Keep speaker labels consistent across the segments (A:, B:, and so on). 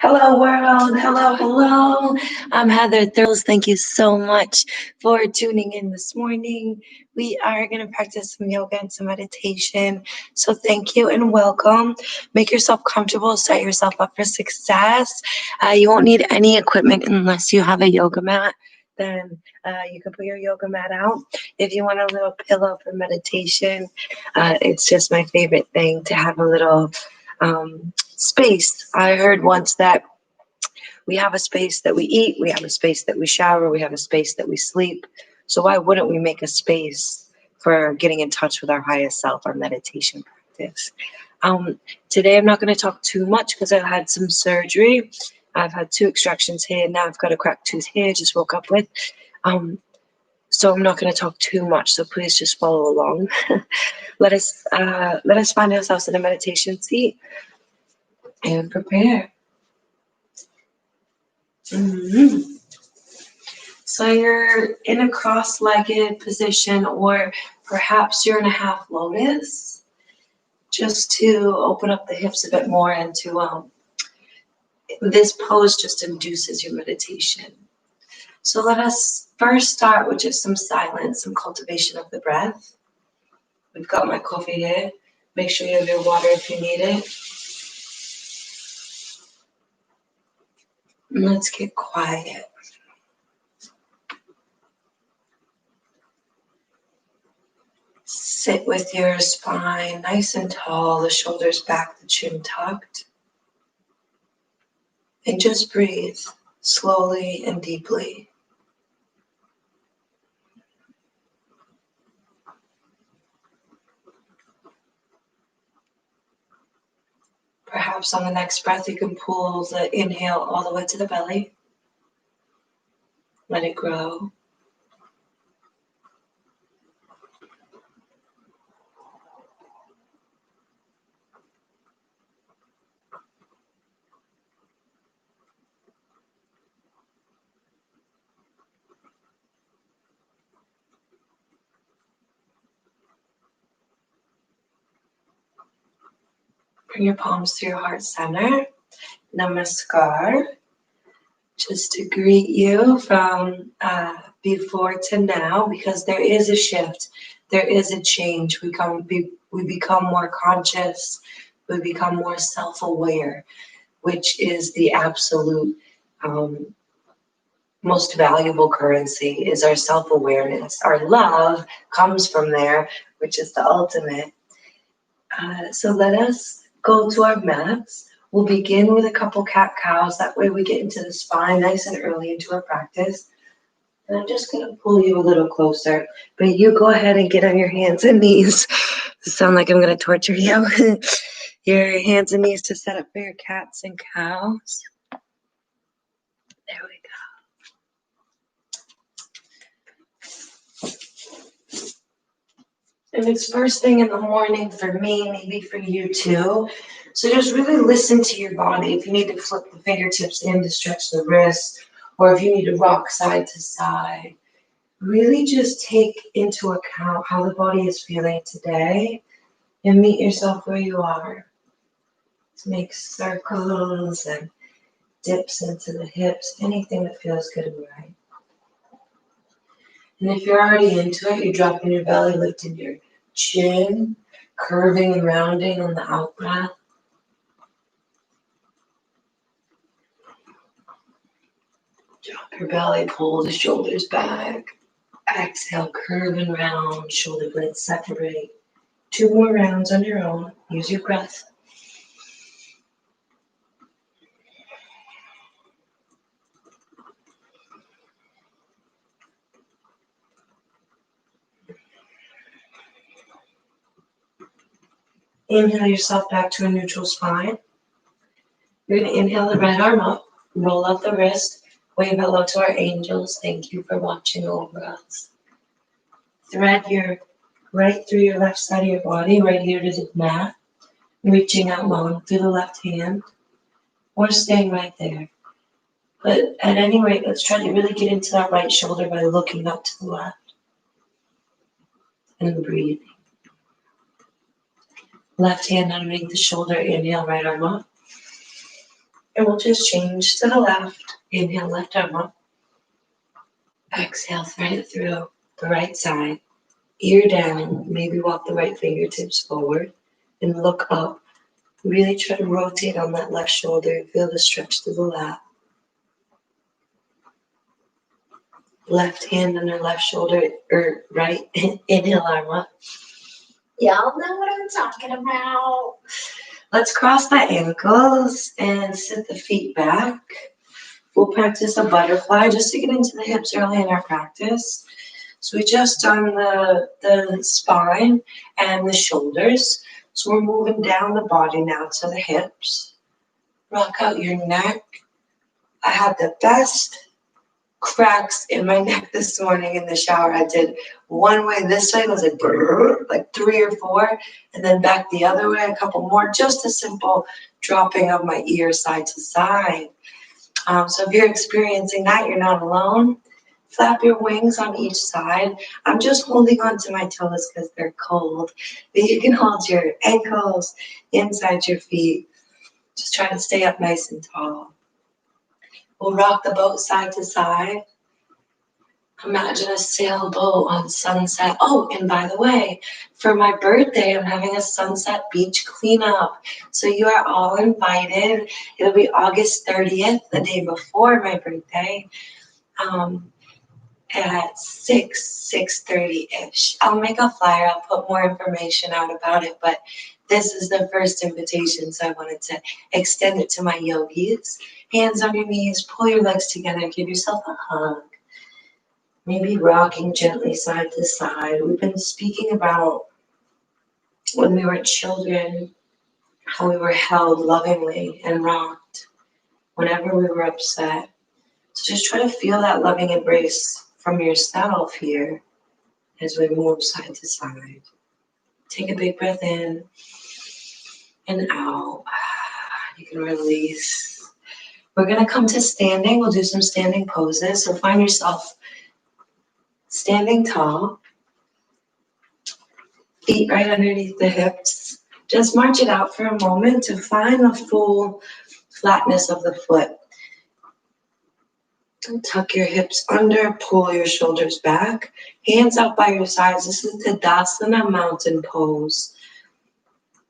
A: Hello, world. Hello, hello. I'm Heather Thrills. Thank you so much for tuning in this morning. We are going to practice some yoga and some meditation. So thank you and welcome. Make yourself comfortable. Set yourself up for success. You won't need any equipment unless you have a yoga mat. Then you can put your yoga mat out. If you want a little pillow for meditation, it's just my favorite thing to have a little space. I heard once that we have a space that we eat, we have a space that we shower, we have a space that we sleep. So why wouldn't we make a space for getting in touch with our highest self, our meditation practice? Today I'm not going to talk too much because I've had some surgery. I've had 2 extractions here. Now I've got a cracked tooth here, just woke up with. So I'm not going to talk too much. So please just follow along. Let us find ourselves in a meditation seat and prepare. So you're in a cross-legged position, or perhaps you're in a half lotus, just to open up the hips a bit more, and to this pose just induces your meditation. So let us first start with just some silence, some cultivation of the breath. We've got my coffee here. Make sure you have your water if you need it. And let's get quiet. Sit with your spine nice and tall, the shoulders back, the chin tucked. And just breathe slowly and deeply. Perhaps on the next breath, you can pull the inhale all the way to the belly. Let it grow. Bring your palms to your heart center. Namaskar. Just to greet you from before to now, because there is a shift. There is a change. We become more conscious. We become more self-aware, which is the absolute most valuable currency, is our self-awareness. Our love comes from there, which is the ultimate. So let us go to our mats. We'll begin with a couple cat-cows. That way we get into the spine nice and early into our practice. And I'm just going to pull you a little closer. But you go ahead and get on your hands and knees. It sounds like I'm going to torture you. Your hands and knees to set up for your cats and cows. There we go. And it's first thing in the morning for me, maybe for you too. So just really listen to your body. If you need to flip the fingertips in to stretch the wrists, or if you need to rock side to side, really just take into account how the body is feeling today and meet yourself where you are. Let's make circles and dips into the hips, anything that feels good and right. And if you're already into it, you're dropping your belly, lifting your chin, curving and rounding on the out breath. Drop your belly, pull the shoulders back. Exhale, curve and round, shoulder blades separate. 2 more rounds on your own. Use your breath. Inhale yourself back to a neutral spine. You're going to inhale the right arm up, roll out the wrist, wave hello to our angels. Thank you for watching over us. Thread your right through your left side of your body, right here to the mat, reaching out long through the left hand, or staying right there. But at any rate, let's try to really get into that right shoulder by looking up to the left and breathing. Left hand underneath the shoulder, inhale, right arm up. And we'll just change to the left. Inhale, left arm up. Exhale, thread it through the right side. Ear down, maybe walk the right fingertips forward and look up. Really try to rotate on that left shoulder. Feel the stretch through the lap. Left hand under left shoulder, or right. Inhale, arm up. Y'all know what I'm talking about. Let's cross the ankles and sit the feet back. We'll practice a butterfly just to get into the hips early in our practice. So we just done the spine and the shoulders. So we're moving down the body now to the hips. Rock out your neck. I had the best cracks in my neck this morning in the shower. I did one way this way, it was like brrr, like 3 or 4, and then back the other way, a couple more, just a simple dropping of my ear side to side. So if you're experiencing that, you're not alone. Flap your wings on each side. I'm just holding on to my toes because they're cold. But you can hold your ankles inside your feet. Just try to stay up nice and tall. We'll rock the boat side to side. Imagine a sailboat on sunset. Oh, and by the way, for my birthday, I'm having a sunset beach cleanup. So you are all invited. It'll be August 30th, the day before my birthday. At 6:30-ish. I'll make a flyer. I'll put more information out about it, but this is the first invitation, so I wanted to extend it to my yogis. Hands on your knees, pull your legs together, give yourself a hug. Maybe rocking gently side to side. We've been speaking about when we were children, how we were held lovingly and rocked whenever we were upset. So just try to feel that loving embrace from yourself here as we move side to side. Take a big breath in and out. You can release. We're going to come to standing. We'll do some standing poses. So find yourself standing tall. Feet right underneath the hips. Just march it out for a moment to find the full flatness of the foot. Tuck your hips under, pull your shoulders back, hands out by your sides. This is Tadasana mountain pose.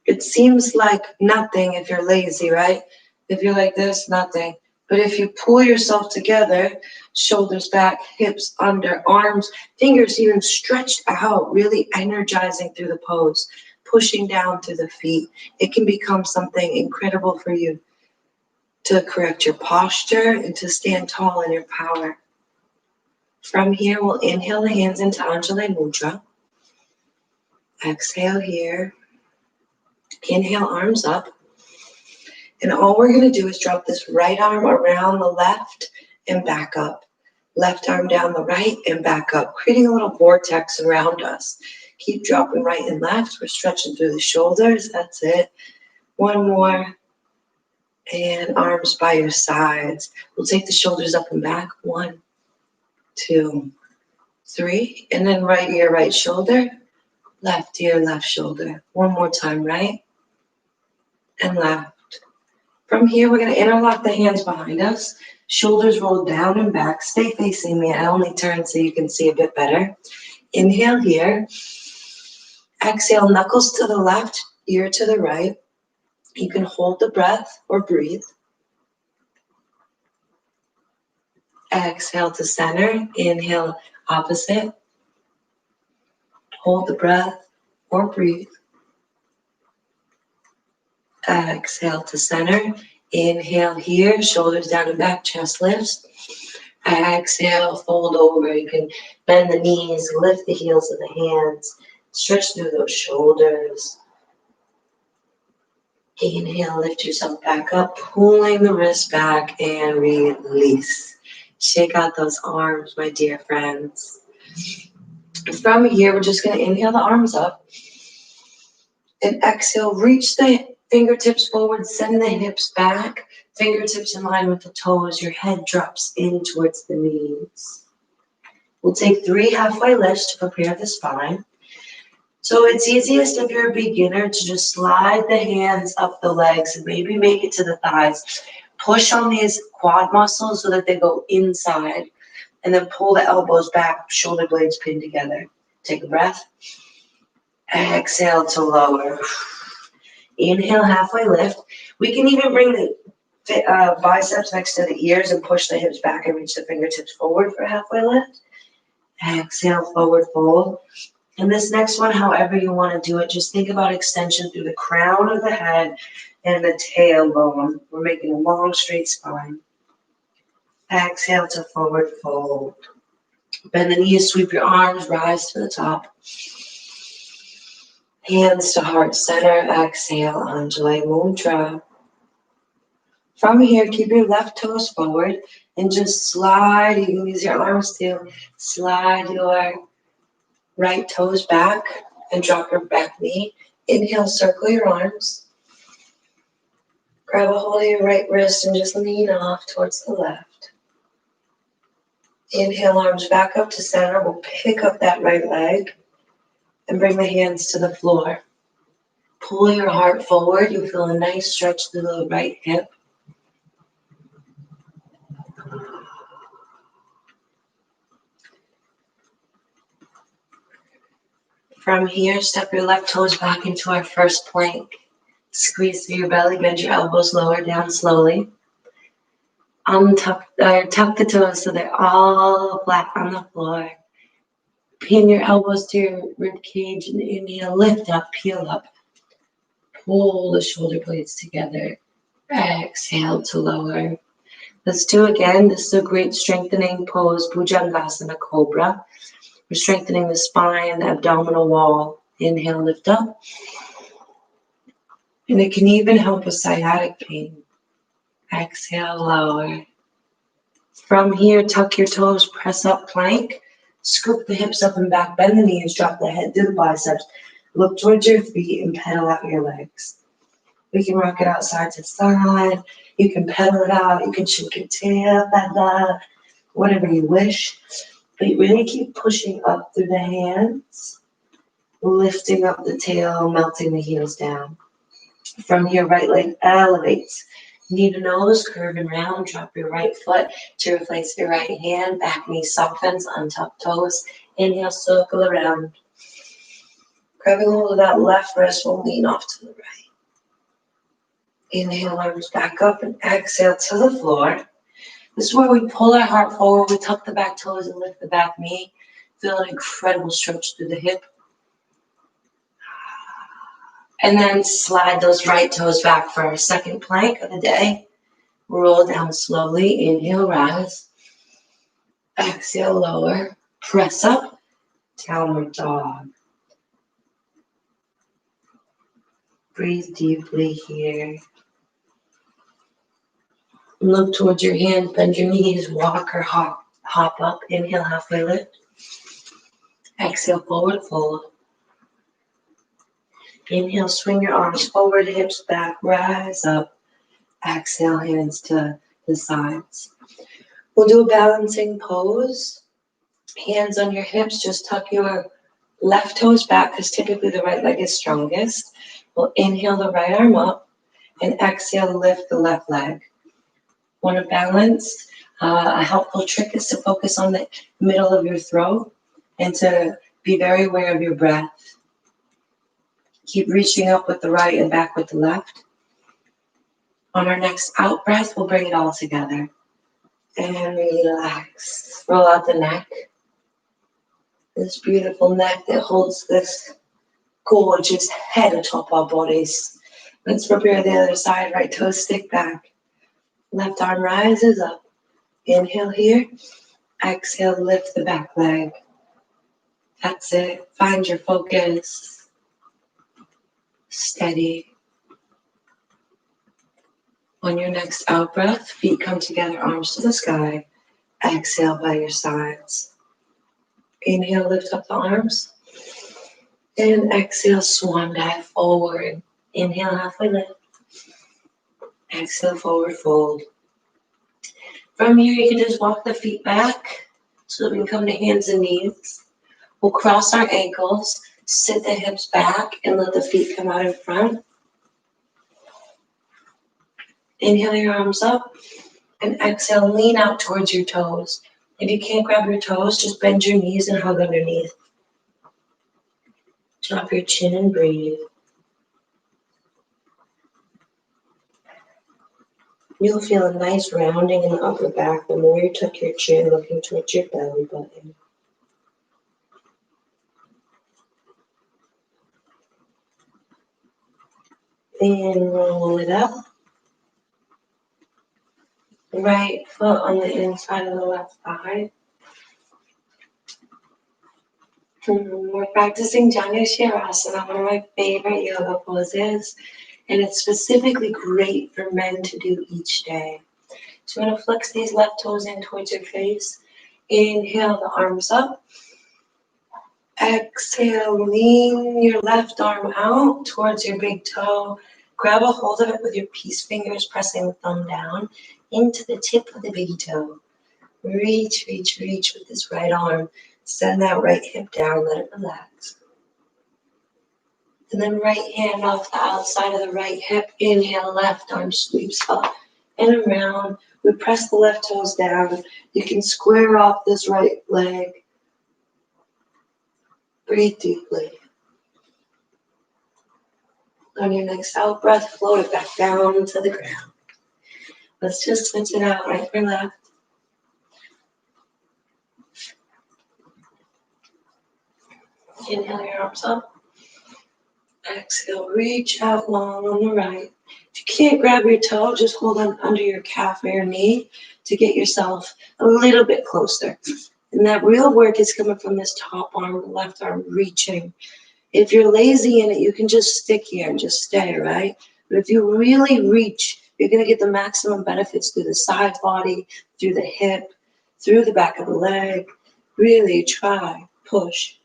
A: It seems like nothing if you're lazy, right? If you're like this, nothing. But if you pull yourself together, shoulders back, hips under, arms, fingers even stretched out, really energizing through the pose, pushing down through the feet, it can become something incredible for you to correct your posture and to stand tall in your power. From here, we'll inhale the hands into Anjali Mudra. Exhale here. Inhale, arms up. And all we're going to do is drop this right arm around the left and back up. Left arm down the right and back up, creating a little vortex around us. Keep dropping right and left. We're stretching through the shoulders. That's it. One more. And arms by your sides. We'll take the shoulders up and back. 1, 2, 3. And then right ear, right shoulder. Left ear, left shoulder. One more time, right and left. From here, we're going to interlock the hands behind us. Shoulders roll down and back. Stay facing me. I only turn so you can see a bit better. Inhale here. Exhale, knuckles to the left, ear to the right. You can hold the breath or breathe. Exhale to center. Inhale, opposite. Hold the breath or breathe. Exhale to center. Inhale here, shoulders down and back, chest lifts. Exhale, fold over. You can bend the knees, lift the heels of the hands, stretch through those shoulders. Inhale, lift yourself back up, pulling the wrists back and release. Shake out those arms, my dear friends. From here, we're just going to inhale the arms up and exhale, reach the fingertips forward, send the hips back, fingertips in line with the toes. Your head drops in towards the knees. We'll take 3 halfway lifts to prepare the spine. So it's easiest if you're a beginner to just slide the hands up the legs and maybe make it to the thighs. Push on these quad muscles so that they go inside, and then pull the elbows back, shoulder blades pinned together. Take a breath. Exhale to lower. Inhale, halfway lift. We can even bring the biceps next to the ears and push the hips back and reach the fingertips forward for halfway lift. Exhale, forward fold. And this next one, however you want to do it, just think about extension through the crown of the head and the tailbone. We're making a long, straight spine. Exhale to forward fold. Bend the knees, sweep your arms, rise to the top. Hands to heart center. Exhale, Anjali Mudra. From here, keep your left toes forward and just slide. You can use your arms to slide your right toes back and drop your back knee. Inhale, circle your arms. Grab a hold of your right wrist and just lean off towards the left. Inhale, arms back up to center. We'll pick up that right leg and bring the hands to the floor. Pull your heart forward. You feel a nice stretch through the right hip. From here, step your left toes back into our first plank. Squeeze through your belly, bend your elbows lower down slowly. Tuck the toes so they're all flat on the floor. Pin your elbows to your rib cage and inhale, lift up, peel up. Pull the shoulder blades together. Exhale to lower. Let's do again. This is a great strengthening pose, Bhujangasana Cobra. We're strengthening the spine, the abdominal wall. Inhale, lift up. And it can even help with sciatic pain. Exhale, lower. From here, tuck your toes, press up, plank. Scoop the hips up and back, bend the knees, drop the head to the biceps. Look towards your feet and pedal out your legs. We can rock it out side to side. You can pedal it out. You can shake your tail, pedal, whatever you wish. But you really keep pushing up through the hands, lifting up the tail, melting the heels down. From here, right leg elevates. Knee to nose, curve and round. Drop your right foot to replace your right hand. Back knee softens, untuck toes. Inhale, circle around. Grabbing hold of that left wrist, we'll lean off to the right. Inhale, arms back up and exhale to the floor. This is where we pull our heart forward, we tuck the back toes and lift the back knee. Feel an incredible stretch through the hip. And then slide those right toes back for our second plank of the day. Roll down slowly, inhale, rise. Exhale, lower. Press up, downward dog. Breathe deeply here. Look towards your hands, bend your knees, walk or hop up. Inhale, halfway lift. Exhale, forward fold. Inhale, swing your arms forward, hips back, rise up. Exhale, hands to the sides. We'll do a balancing pose. Hands on your hips, just tuck your left toes back because typically the right leg is strongest. We'll inhale the right arm up and exhale, lift the left leg. Want to balance? A helpful trick is to focus on the middle of your throat and to be very aware of your breath. Keep reaching up with the right and back with the left. On our next out breath, we'll bring it all together. And relax. Roll out the neck. This beautiful neck that holds this gorgeous head atop our bodies. Let's prepare the other side. Right toes stick back. Left arm rises up. Inhale here. Exhale, lift the back leg. That's it. Find your focus. Steady. On your next out breath, feet come together, arms to the sky. Exhale by your sides. Inhale, lift up the arms. And exhale, swan dive forward. Inhale, halfway lift. Exhale, forward fold. From here, you can just walk the feet back so that we can come to hands and knees. We'll cross our ankles, sit the hips back, and let the feet come out in front. Inhale your arms up and exhale, lean out towards your toes. If you can't grab your toes, just bend your knees and hug underneath. Drop your chin and breathe. You'll feel a nice rounding in the upper back the more you tuck your chin looking towards your belly button. And roll it up. Right foot on the inside of the left thigh. We're practicing Janu Shirasana, one of my favorite yoga poses, and it's specifically great for men to do each day. So I'm going to flex these left toes in towards your face. Inhale the arms up. Exhale, lean your left arm out towards your big toe. Grab a hold of it with your peace fingers, pressing the thumb down into the tip of the big toe. Reach, reach, reach with this right arm. Send that right hip down, let it relax. And then right hand off the outside of the right hip. Inhale, left arm sweeps up and around. We press the left toes down. You can square off this right leg. Breathe deeply. On your next out breath, float it back down to the ground. Let's just switch it out, right for left. Inhale your arms up. Exhale, reach out long on the right. If you can't grab your toe, just hold on under your calf or your knee to get yourself a little bit closer. And that real work is coming from this top arm, the left arm reaching. If you're lazy in it, you can just stick here and just stay, right? But if you really reach, you're going to get the maximum benefits through the side body, through the hip, through the back of the leg. Really try, push.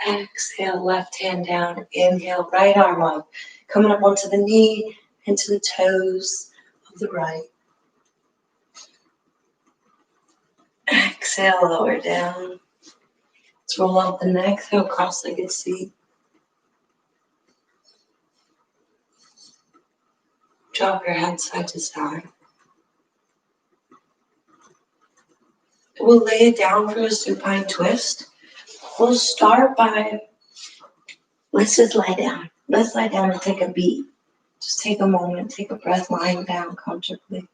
A: Exhale, left hand down. Inhale, right arm up. Coming up onto the knee, into the toes of the right. Exhale, lower down. Let's roll out the neck through a cross-legged seat. Drop your head side to side. We'll lay it down for a supine twist. We'll start by, let's just lie down. Let's lie down and take a beat. Just take a moment, take a breath, lying down comfortably.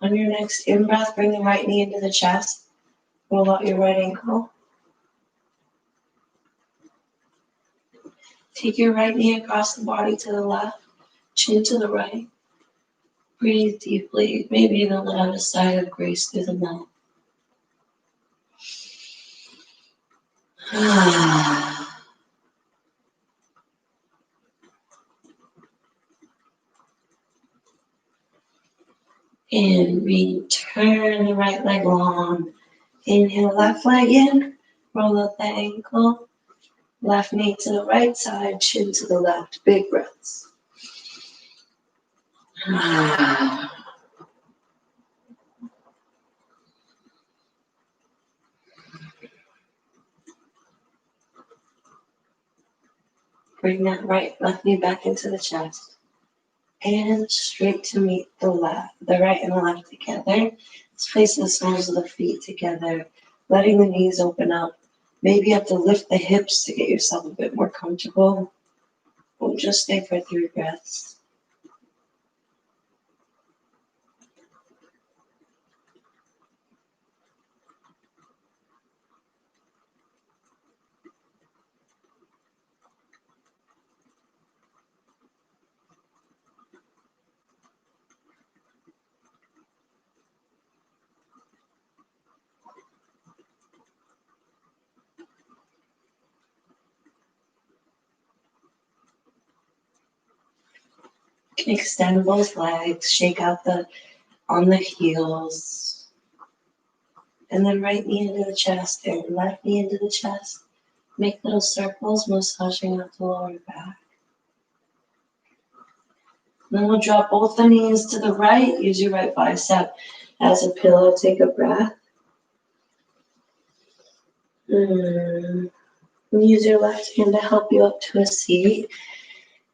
A: On your next in-breath, bring the right knee into the chest. Roll out your right ankle. Take your right knee across the body to the left, chin to the right. Breathe deeply, maybe even let out a sigh of grace through the mouth. And return the right leg long. Inhale, left leg in, roll up the ankle. Left knee to the right side, chin to the left. Big breaths. Bring that left knee back into the chest. And straight to meet the left, the right and the left together. Let's place the soles of the feet together, letting the knees open up. Maybe you have to lift the hips to get yourself a bit more comfortable. We'll just stay for 3 breaths. Extend both legs, shake out on the heels. And then right knee into the chest and left knee into the chest. Make little circles, massaging out the lower back. Then we'll drop both the knees to the right. Use your right bicep as a pillow. Take a breath. Use your left hand to help you up to a seat.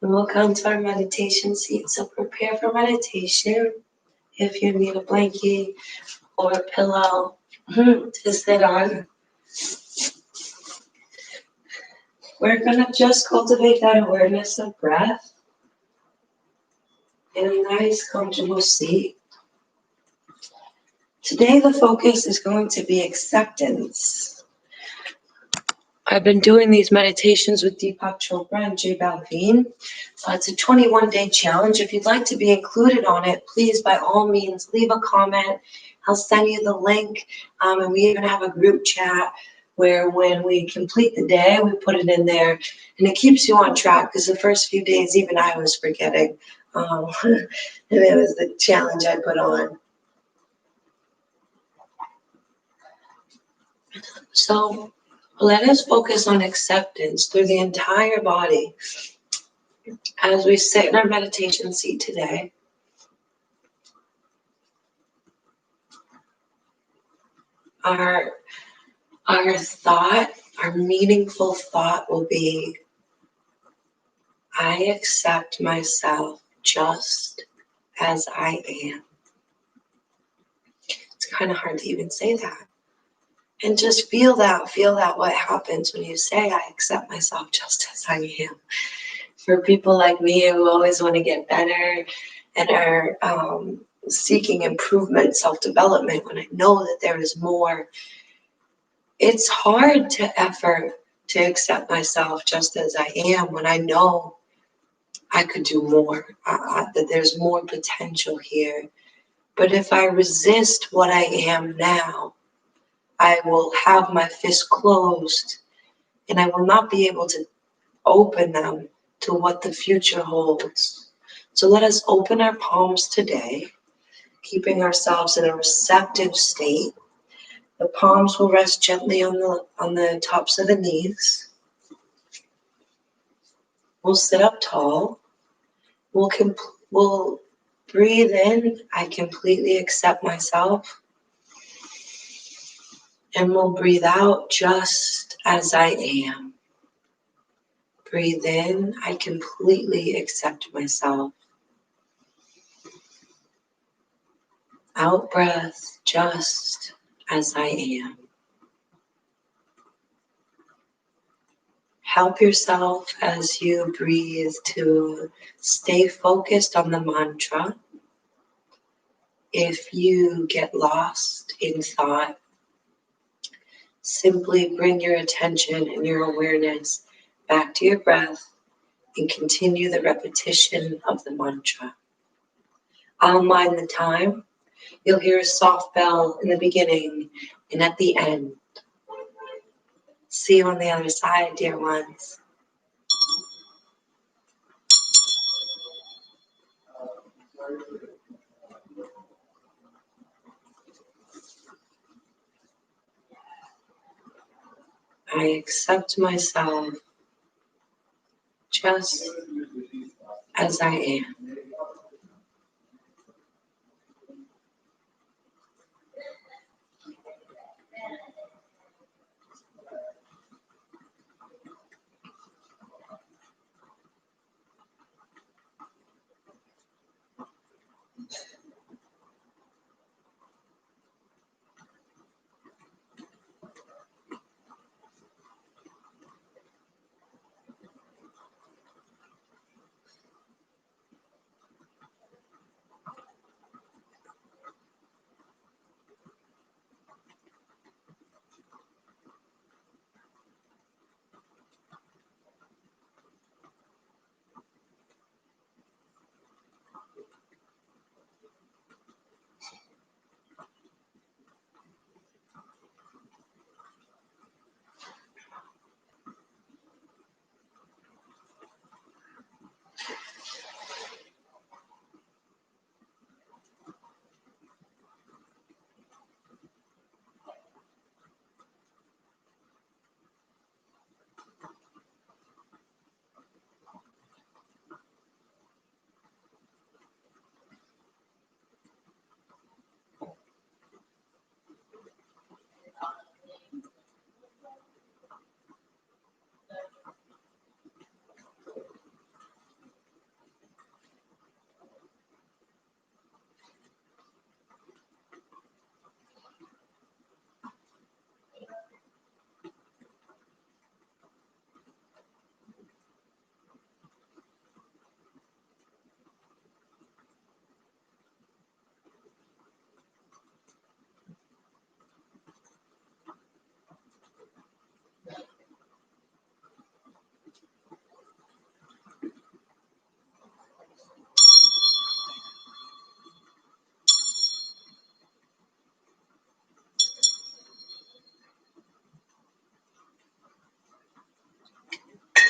A: And we'll come to our meditation seat. So prepare for meditation. If you need a blanket or a pillow to sit on. We're going to just cultivate that awareness of breath in a nice, comfortable seat. Today, the focus is going to be acceptance. I've been doing these meditations with Deepak Chopra and Jay Balvin. It's a 21-day challenge. If you'd like to be included on it, please, by all means, leave a comment. I'll send you the link. And we even have a group chat where when we complete the day, we put it in there. And it keeps you on track because the first few days, even I was forgetting. And it was the challenge I put on. So let us focus on acceptance through the entire body as we sit in our meditation seat today. Our thought, our meaningful thought will be, I accept myself just as I am. It's kind of hard to even say that. And just feel that what happens when you say, I accept myself just as I am. For people like me who always want to get better and are seeking improvement, self-development, when I know that there is more, it's hard to effort to accept myself just as I am when I know I could do more, that there's more potential here. But if I resist what I am now, I will have my fist closed and I will not be able to open them to what the future holds. So let us open our palms today, keeping ourselves in a receptive state. The palms will rest gently on the tops of the knees. We'll sit up tall. We'll breathe in, I completely accept myself. And we'll breathe out just as I am. Breathe in, I completely accept myself. Out breath, just as I am. Help yourself as you breathe to stay focused on the mantra. If you get lost in thought, simply bring your attention and your awareness back to your breath and continue the repetition of the mantra. I'll mind the time. You'll hear a soft bell in the beginning and at the end. See you on the other side, dear ones. I accept myself just as I am.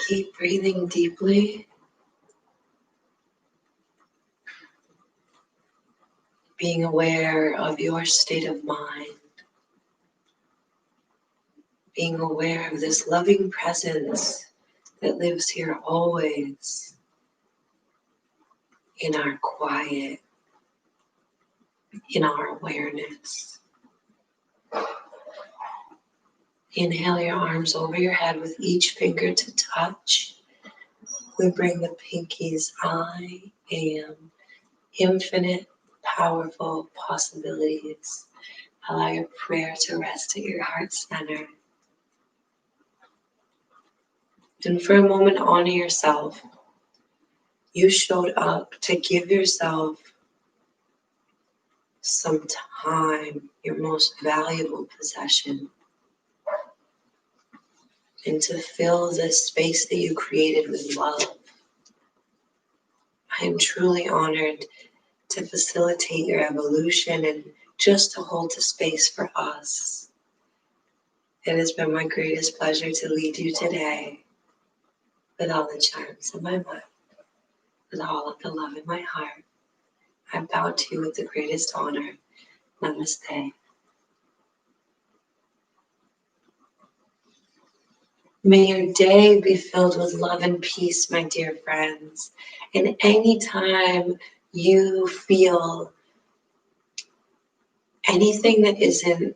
A: Keep breathing deeply. Being aware of your state of mind. Being aware of this loving presence that lives here always in our quiet, in our awareness. Inhale your arms over your head with each finger to touch. We bring the pinkies. I am infinite, powerful possibilities. Allow your prayer to rest at your heart center. And for a moment, honor yourself. You showed up to give yourself some time, your most valuable possession, and to fill this space that you created with love. I am truly honored to facilitate your evolution and just to hold the space for us. It has been my greatest pleasure to lead you today with all the charms in my mind, with all of the love in my heart. I bow to you with the greatest honor. Namaste. May your day be filled with love and peace, my dear friends. And anytime you feel anything that isn't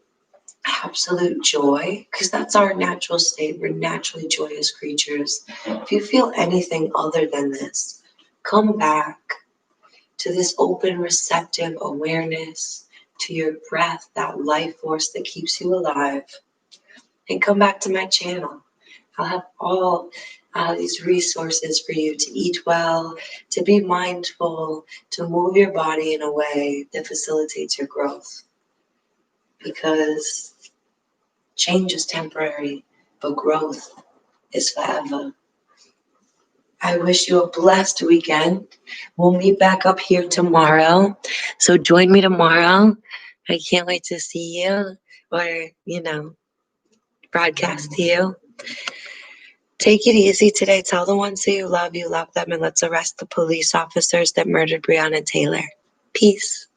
A: absolute joy, because that's our natural state, we're naturally joyous creatures. If you feel anything other than this, come back to this open, receptive awareness, to your breath, that life force that keeps you alive, and come back to my channel. I'll have all these resources for you to eat well, to be mindful, to move your body in a way that facilitates your growth. Because change is temporary, but growth is forever. I wish you a blessed weekend. We'll meet back up here tomorrow. So join me tomorrow. I can't wait to see you or, broadcast to you. Take it easy today. Tell the ones that you love them, and let's arrest the police officers that murdered Breonna Taylor. Peace.